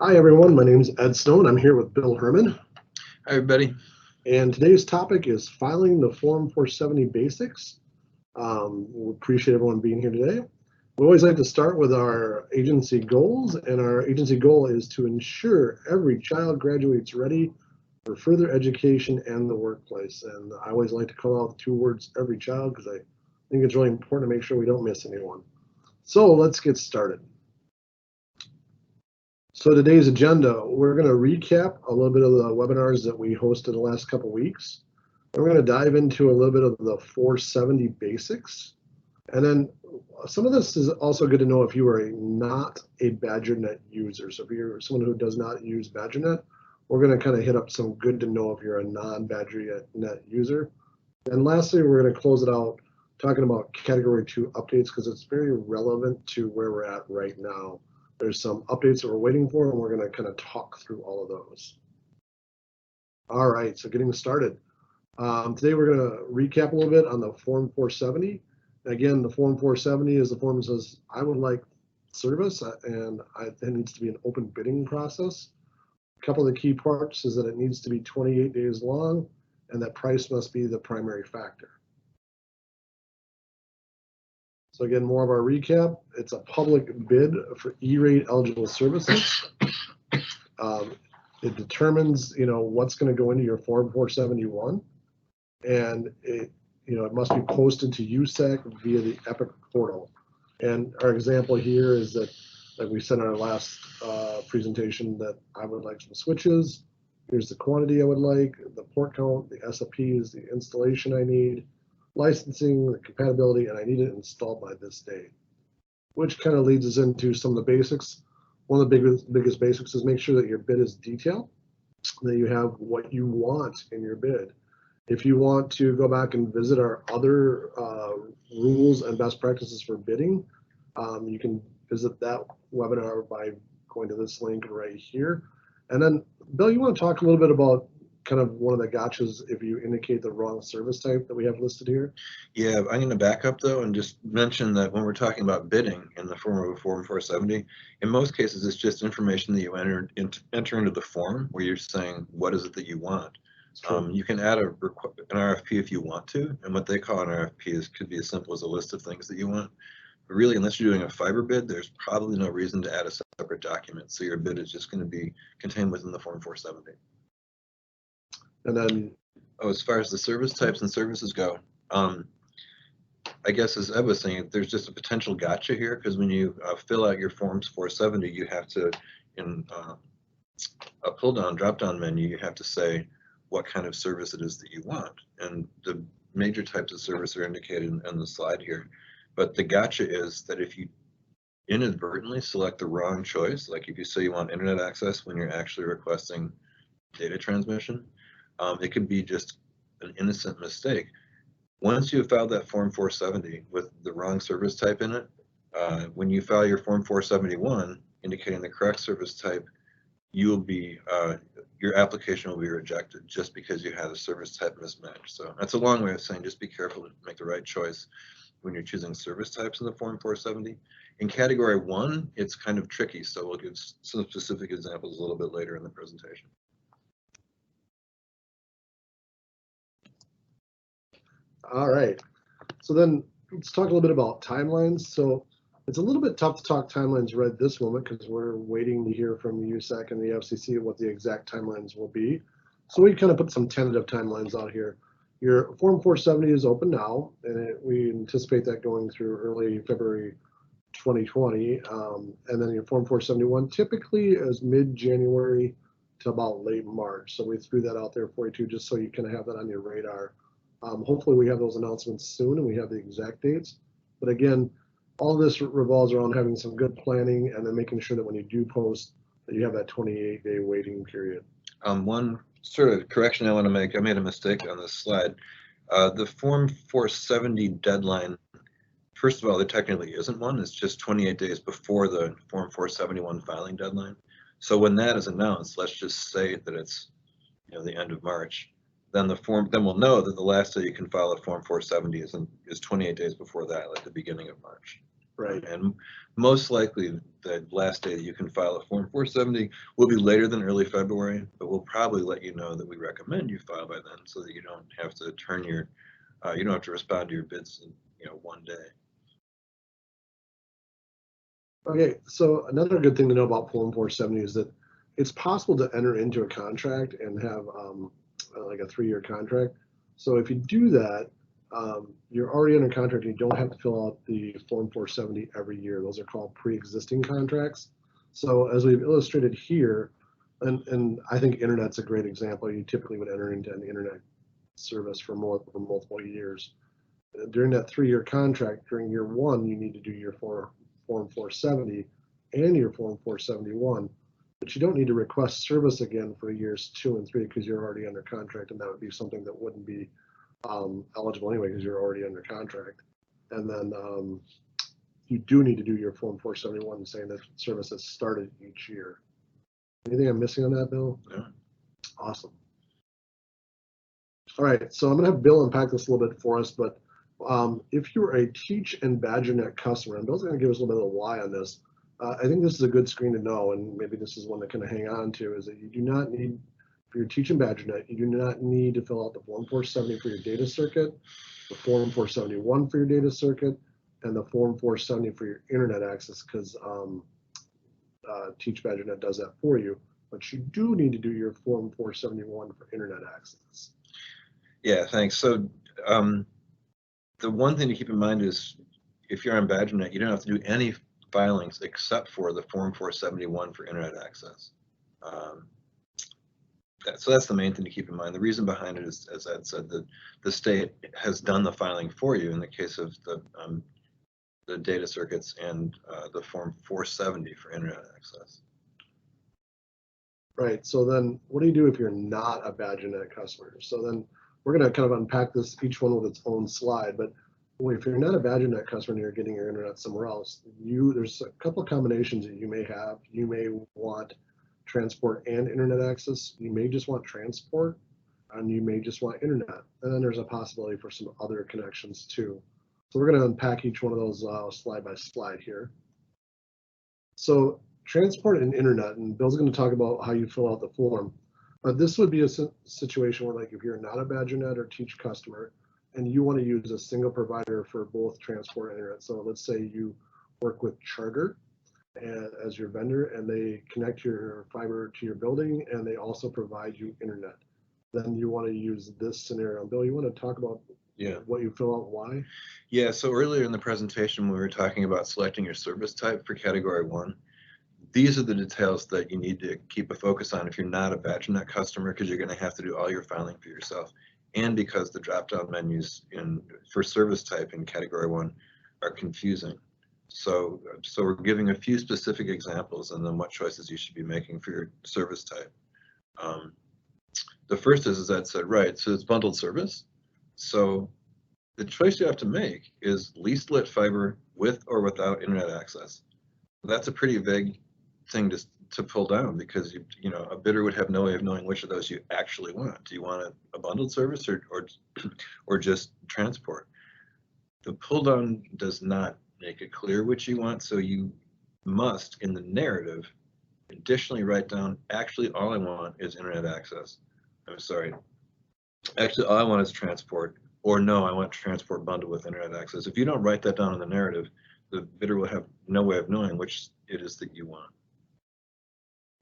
Hi, everyone. My name is Ed Stone. I'm here with Bill Herman. Hi, everybody. And today's topic is filing the Form 470 basics. We appreciate everyone being here today. We always like to start with our agency goals, and our agency goal is to ensure every child graduates ready for further education and the workplace. And I always like to call out the two words, every child, because I think it's really important to make sure we don't miss anyone. So let's get started. So today's agenda, we're going to recap a little bit of the webinars that we hosted the last couple weeks. And we're going to dive into a little bit of the 470 basics. And then some of this is also good to know if you are not a BadgerNet user. So if you're someone who does not use BadgerNet, we're going to kind of hit up some good to know if you're a non-BadgerNet user. And lastly, we're going to close it out talking about Category 2 updates because it's very relevant to where we're at right now. There's some updates that we're waiting for, and we're going to kind of talk through all of those. All right, so getting started. Today we're going to recap a little bit on the Form 470. Again, the Form 470 is the form that says, I would like service, and it needs to be an open bidding process. A couple of the key parts is that it needs to be 28 days long, and that price must be the primary factor. So again, more of our recap. It's a public bid for E-rate eligible services. It determines, what's going to go into your Form 471, and it must be posted to USAC via the EPIC portal. And our example here is that, like we said in our last presentation, that I would like some switches. Here's the quantity I would like, the port count, the SOPs, the installation I need, licensing, the compatibility, and I need it installed by this date, which kind of leads us into some of the basics. One of the biggest basics is make sure that your bid is detailed, that you have what you want in your bid. If you want to go back and visit our other rules and best practices for bidding, you can visit that webinar by going to this link right here. And then, Bill, you want to talk a little bit about kind of one of the gotchas if you indicate the wrong service type that we have listed here? Yeah, I'm going to back up though and just mention that when we're talking about bidding in the form of a Form 470, in most cases it's just information that you enter into the form where you're saying what is it that you want. You can add an RFP if you want to, and what they call an RFP could be as simple as a list of things that you want. But really, unless you're doing a fiber bid, there's probably no reason to add a separate document. So your bid is just going to be contained within the Form 470. And then, as far as the service types and services go, I guess as Ed was saying, there's just a potential gotcha here because when you fill out your Forms 470, you have to, in a pull-down, drop-down menu, you have to say what kind of service it is that you want. And the major types of service are indicated in the slide here. But the gotcha is that if you inadvertently select the wrong choice, like if you say you want internet access when you're actually requesting data transmission, it could be just an innocent mistake. Once you have filed that Form 470 with the wrong service type in it, when you file your Form 471 indicating the correct service type, you will be your application will be rejected just because you had a service type mismatch. So that's a long way of saying just be careful to make the right choice when you're choosing service types in the Form 470. In Category 1, it's kind of tricky, so we'll give some specific examples a little bit later in the presentation. All right, so then let's talk a little bit about timelines. So it's a little bit tough to talk timelines right this moment because we're waiting to hear from the USAC and the FCC what the exact timelines will be. So we kind of put some tentative timelines out here. Your Form 470 is open now, and we anticipate that going through early February 2020. And then your Form 471 typically is mid-January to about late March. So we threw that out there for you too, just so you kind of have that on your radar. Hopefully we have those announcements soon and we have the exact dates. But again, all of this revolves around having some good planning and then making sure that when you do post that you have that 28-day waiting period. One sort of correction I want to make, I made a mistake on this slide. The Form 470 deadline, first of all, there technically isn't one. It's just 28 days before the Form 471 filing deadline. So when that is announced, let's just say that it's the end of March. Then we'll know that the last day you can file a Form 470 is 28 days before that, like the beginning of March. Right. And most likely the last day that you can file a Form 470 will be later than early February, but we'll probably let you know that we recommend you file by then so that you don't have to turn your, you don't have to respond to your bids in, one day. Okay, so another good thing to know about Form 470 is that it's possible to enter into a contract and have like a 3-year contract. So if you do that, you're already under contract and you don't have to fill out the Form 470 every year. Those are called pre-existing contracts. So as we've illustrated here, and I think internet's a great example. You typically would enter into an internet service for multiple years. During that 3-year contract, during year 1, you need to do your Form 470 and your Form 471, but you don't need to request service again for years 2 and 3 because you're already under contract, and that would be something that wouldn't be eligible anyway because you're already under contract. And then you do need to do your Form 471 saying that service has started each year. Anything I'm missing on that, Bill? Yeah. Awesome. All right, so I'm going to have Bill unpack this a little bit for us, but if you're a Teach and BadgerNet customer, and Bill's going to give us a little bit of a why on this, I think this is a good screen to know, and maybe this is one to kind of hang on to, is that you do not need, for your Teach and BadgerNet, you do not need to fill out the Form 470 for your data circuit, the Form 471 for your data circuit, and the Form 470 for your internet access, because Teach BadgerNet does that for you. But you do need to do your Form 471 for internet access. Yeah, thanks. So the one thing to keep in mind is if you're on BadgerNet, you don't have to do any filings except for the Form 471 for internet access. So that's the main thing to keep in mind. The reason behind it is, as Ed said, that the state has done the filing for you in the case of the data circuits and the Form 470 for internet access. Right. So then what do you do if you're not a BadgerNet customer? So then we're going to kind of unpack this, each one with its own slide. But if you're not a BadgerNet customer and you're getting your internet somewhere else, there's a couple of combinations that you may have. You may want transport and internet access. You may just want transport, and you may just want internet. And then there's a possibility for some other connections too. So we're going to unpack each one of those slide by slide here. So transport and internet, and Bill's going to talk about how you fill out the form. But this would be a situation where, like, if you're not a BadgerNet or Teach customer and you want to use a single provider for both transport and internet. So let's say you work with Charter as your vendor, and they connect your fiber to your building, and they also provide you internet. Then you want to use this scenario. Bill, you want to talk about what you fill out, why? Yeah, so earlier in the presentation, we were talking about selecting your service type for category 1. These are the details that you need to keep a focus on if you're not a BadgerNet customer, because you're going to have to do all your filing for yourself, and because the drop-down menus for service type in category 1 are confusing. So we're giving a few specific examples and then what choices you should be making for your service type. The first is, as Ed said, right, so it's bundled service. So the choice you have to make is least lit fiber with or without internet access. That's a pretty vague thing to pull down, because a bidder would have no way of knowing which of those you actually want. Do you want a bundled service or just transport? The pull down does not make it clear which you want, so you must, in the narrative, additionally write down, actually all I want is internet access. I'm sorry, actually all I want is transport, or no, I want transport bundled with internet access. If you don't write that down in the narrative, the bidder will have no way of knowing which it is that you want.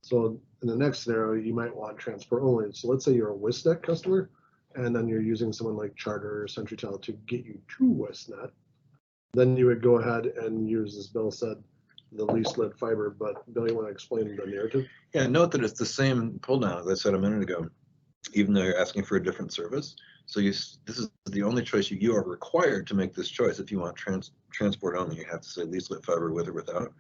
So in the next scenario, you might want transport only. So let's say you're a WISNet customer, and then you're using someone like Charter or CenturyTel to get you to WISNet. Then you would go ahead and use, as Bill said, the least lit fiber. But Bill, you want to explain the narrative? Yeah, note that it's the same pull down as I said a minute ago, even though you're asking for a different service. So this is the only choice you are required to make this choice. If you want transport only, you have to say least lit fiber with or without.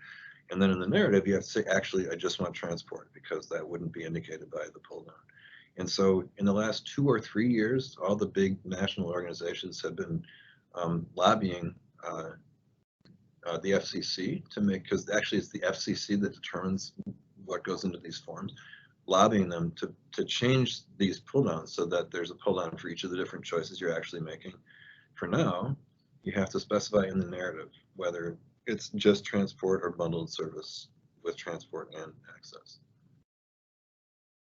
And then in the narrative, you have to say, actually, I just want transport, because that wouldn't be indicated by the pull down. And so in the last 2 or 3 years, all the big national organizations have been lobbying the FCC to make, because actually it's the FCC that determines what goes into these forms, lobbying them to change these pull downs so that there's a pull down for each of the different choices you're actually making. For now, you have to specify in the narrative whether It's just transport or bundled service with transport and access.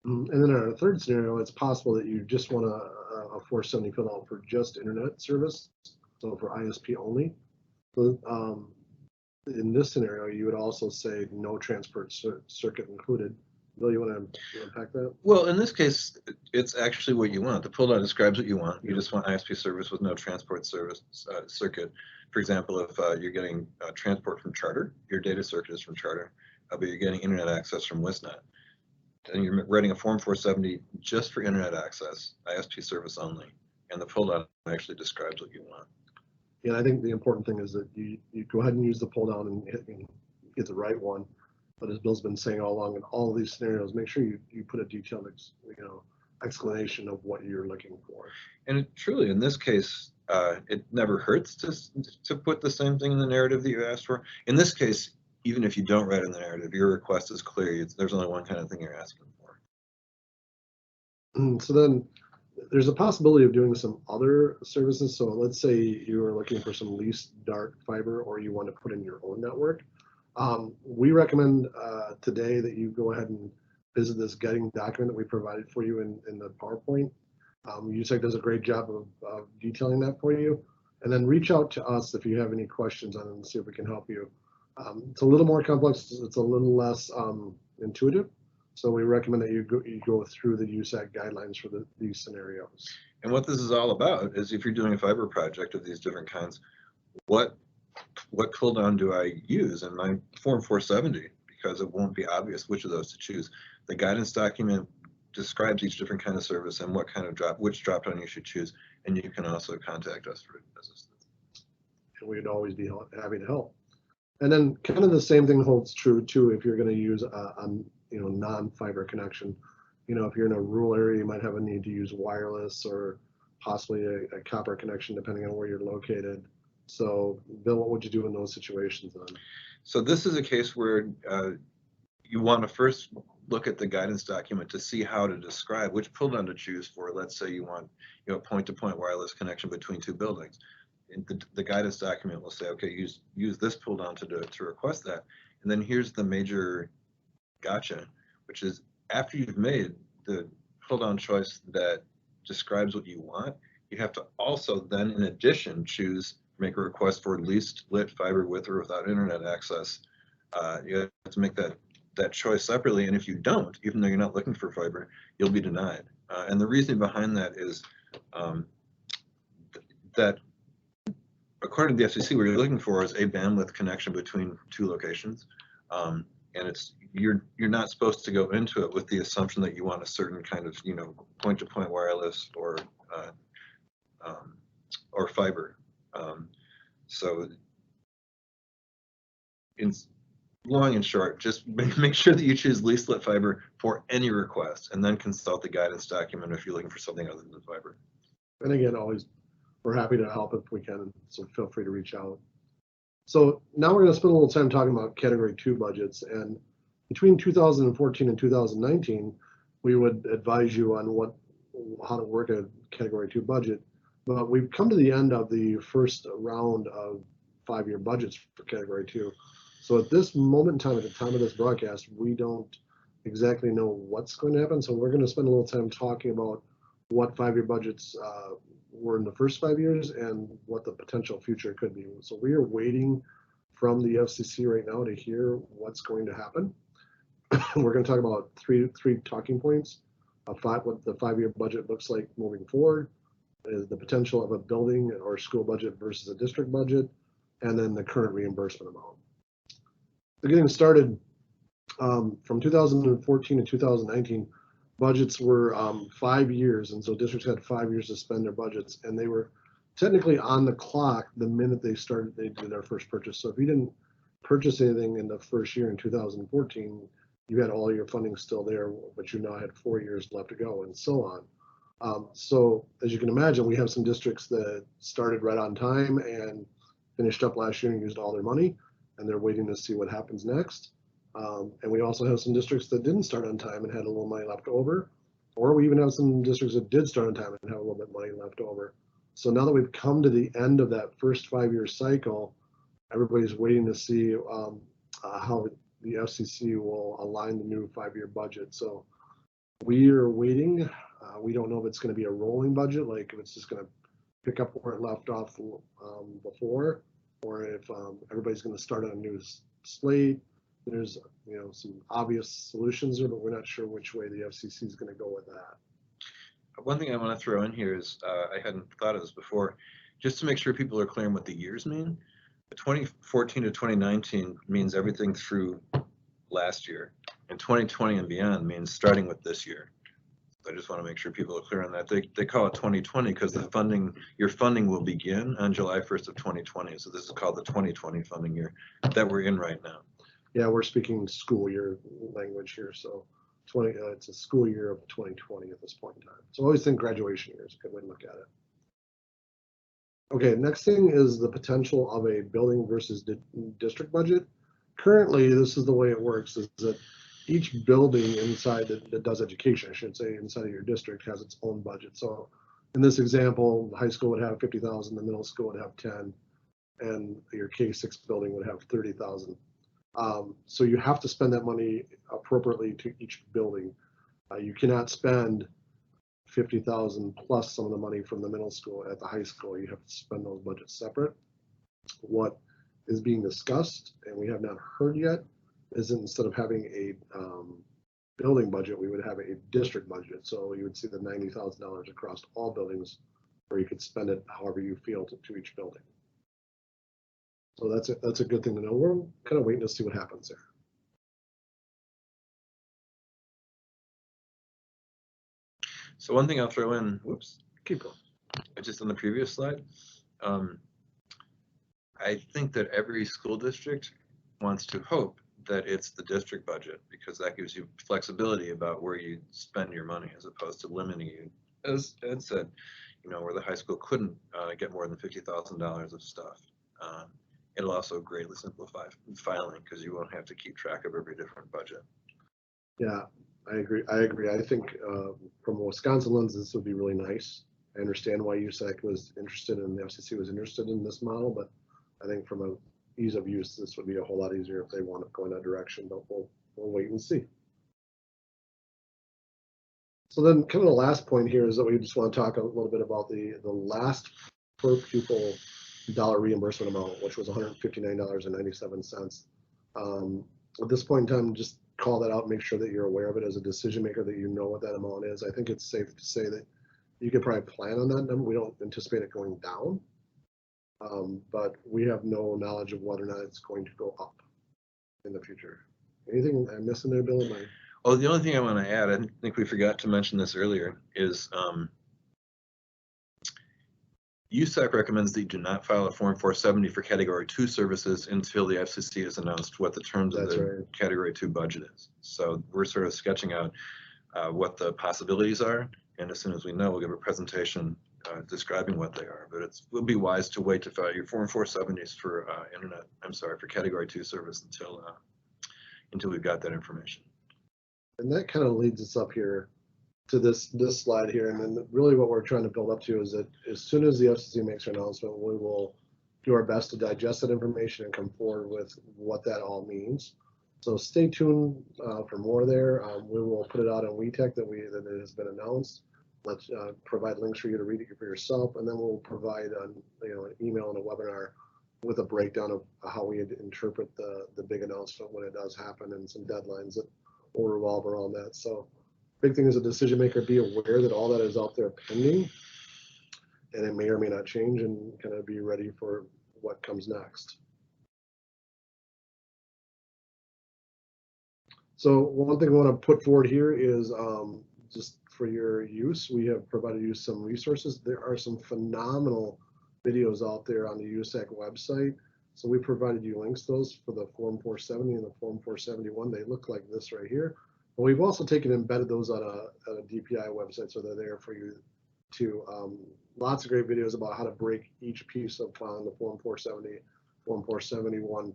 And then in our third scenario, it's possible that you just want a 470 fill out for just internet service, so for ISP only. So, in this scenario, you would also say no transport circuit included. Bill, you want to unpack that? Well, in this case, it's actually what you want. The pull down describes what you want. You just want ISP service with no transport service circuit. For example, if you're getting transport from Charter, your data circuit is from Charter, but you're getting internet access from WISNet. And you're writing a Form 470 just for internet access, ISP service only, and the pull down actually describes what you want. Yeah, I think the important thing is that you go ahead and use the pull down and get the right one. But as Bill's been saying all along, in all of these scenarios, make sure you put a detailed explanation of what you're looking for. And truly, in this case, it never hurts to put the same thing in the narrative that you asked for. In this case, even if you don't write in the narrative, your request is clear. There's only one kind of thing you're asking for. So then there's a possibility of doing some other services. So let's say you are looking for some leased dark fiber, or you want to put in your own network. We recommend today that you go ahead and visit this guiding document that we provided for you in the PowerPoint. USEC does a great job of detailing that for you. And then reach out to us if you have any questions on it and see if we can help you. It's a little more complex. It's a little less intuitive. So we recommend that you go through the USAC guidelines for these scenarios. And what this is all about is if you're doing a fiber project of these different kinds, what pull down do I use in my Form 470? Because it won't be obvious which of those to choose. The guidance document describes each different kind of service and what kind of which drop down you should choose. And you can also contact us for assistance. And we'd always be happy to help. And then kind of the same thing holds true too if you're going to use a non-fiber connection. If you're in a rural area, you might have a need to use wireless or possibly a copper connection depending on where you're located. So Bill, what would you do in those situations then? So this is a case where you want to first look at the guidance document to see how to describe which pull down to choose for. Let's say you want point-to-point wireless connection between two buildings. The guidance document will say, okay, use this pull down to request that. And then here's the major gotcha, which is after you've made the pull down choice that describes what you want, you have to also then in addition make a request for leased lit fiber with or without internet access. You have to make that choice separately, and if you don't, even though you're not looking for fiber, you'll be denied. And the reason behind that is that according to the FCC, what you're looking for is a bandwidth connection between two locations, and you're not supposed to go into it with the assumption that you want a certain kind of point-to-point wireless or fiber. So in long and short, just make sure that you choose leased lit fiber for any request, and then consult the guidance document if you're looking for something other than fiber. And again, we're happy to help if we can, so feel free to reach out. So now we're going to spend a little time talking about Category 2 budgets, and between 2014 and 2019, we would advise you on how to work a Category 2 budget. But we've come to the end of the first round of 5-year budgets for Category 2. So at this moment in time, at the time of this broadcast, we don't exactly know what's going to happen. So we're going to spend a little time talking about what 5-year budgets were in the first 5 years and what the potential future could be. So we are waiting from the FCC right now to hear what's going to happen. We're going to talk about three talking points of what the 5-year budget looks like moving forward, is the potential of a building or school budget versus a district budget, and then the current reimbursement amount. So getting started, from 2014 to 2019, budgets were 5 years, and so districts had 5 years to spend their budgets, and they were technically on the clock the minute they did their first purchase. So if you didn't purchase anything in the first year in 2014, you had all your funding still there, but you now had 4 years left to go, and so on. So as you can imagine, we have some districts that started right on time and finished up last year and used all their money, and they're waiting to see what happens next. And we also have some districts that didn't start on time and had a little money left over, or we even have some districts that did start on time and have a little bit of money left over. So now that we've come to the end of that first 5-year cycle, everybody's waiting to see how the FCC will align the new 5-year budget. So we are waiting. We don't know if it's going to be a rolling budget, like if it's just going to pick up where it left off before, or if everybody's going to start on a new slate. There's some obvious solutions there, but we're not sure which way the FCC is going to go with that. One thing I want to throw in here is I hadn't thought of this before, just to make sure people are clear on what the years mean. 2014 to 2019 means everything through last year, and 2020 and beyond means starting with this year. I just want to make sure people are clear on that. They call it 2020 because your funding will begin on July 1st of 2020. So this is called the 2020 funding year that we're in right now. Yeah, we're speaking school year language here, so it's a school year of 2020 at this point in time. So I always think graduation year is a good way to look at it. Okay, next thing is the potential of a building versus district budget. Currently, this is the way it works, is that each building inside that does education, I should say, inside of your district has its own budget. So in this example, the high school would have 50,000, the middle school would have 10, and your K-6 building would have 30,000. So you have to spend that money appropriately to each building. You cannot spend 50,000 plus some of the money from the middle school at the high school. You have to spend those budgets separate. What is being discussed, and we have not heard yet, is instead of having a building budget, we would have a district budget. So you would see the $90,000 across all buildings, or you could spend it however you feel to each building. So that's a good thing to know. We're kind of waiting to see what happens there. So one thing I'll throw in, Keep going. Just on the previous slide, I think that every school district wants to hope that it's the district budget, because that gives you flexibility about where you spend your money as opposed to limiting you. As Ed said, where the high school couldn't get more than $50,000 of stuff. It'll also greatly simplify filing because you won't have to keep track of every different budget. Yeah, I agree. I think from a Wisconsin lens, this would be really nice. I understand why USAC was interested and the FCC was interested in this model, but I think from a ease of use, this would be a whole lot easier if they want to go in that direction, but we'll wait and see. So then kind of the last point here is that we just want to talk a little bit about the last per pupil dollar reimbursement amount, which was $159.97. At this point in time, just call that out, make sure that you're aware of it as a decision maker, that you know what that amount is. I think it's safe to say that you could probably plan on that number. We don't anticipate it going down, but we have no knowledge of whether or not it's going to go up in the future. Anything I'm missing there, Bill? Well, the only thing I want to add, I think we forgot to mention this earlier, is USAC recommends that you do not file a Form 470 for Category 2 services until the FCC has announced what the terms of the Category 2 budget is. So we're sort of sketching out what the possibilities are, and as soon as we know, we'll give a presentation describing what they are. But it will be wise to wait to file your Form 470s for for Category 2 service until we've got that information. And that kind of leads us up here to this slide here, and then really what we're trying to build up to is that as soon as the FCC makes an announcement, we will do our best to digest that information and come forward with what that all means. So stay tuned for more there. We will put it out on WeTech that it has been announced. Let's provide links for you to read it for yourself, and then we'll provide an email and a webinar with a breakdown of how we interpret the big announcement when it does happen, and some deadlines that will revolve around that. So big thing as a decision maker, be aware that all that is out there pending, and it may or may not change, and kind of be ready for what comes next. So one thing I want to put forward here is just for your use, we have provided you some resources. There are some phenomenal videos out there on the USAC website. So we provided you links to those for the Form 470 and the Form 471. They look like this right here. But we've also taken and embedded those on a DPI website, so they're there for you to. Lots of great videos about how to break each piece of filing the Form 470, Form 471,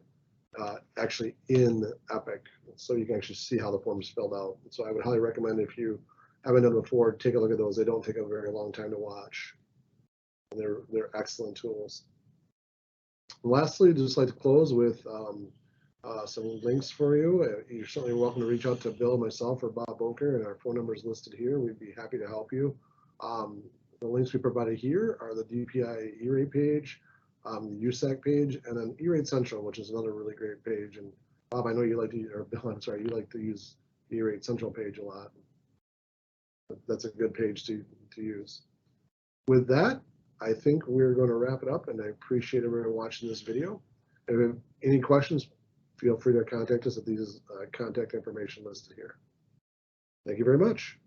actually in Epic, so you can actually see how the form is filled out. So I would highly recommend, if you haven't done it before, take a look at those. They don't take a very long time to watch. And they're excellent tools. Lastly, I'd just like to close with some links for you. You're certainly welcome to reach out to Bill, myself, or Bob Boker, and our phone number is listed here. We'd be happy to help you. The links we provided here are the DPI E-rate page, the USAC page, and then E-rate Central, which is another really great page. And Bob, I know you like to, or Bill, I'm sorry, you like to use the E-rate Central page a lot. That's a good page to use. With that, I think we're going to wrap it up, and I appreciate everyone watching this video. If you have any questions, feel free to contact us at these contact information listed here. Thank you very much.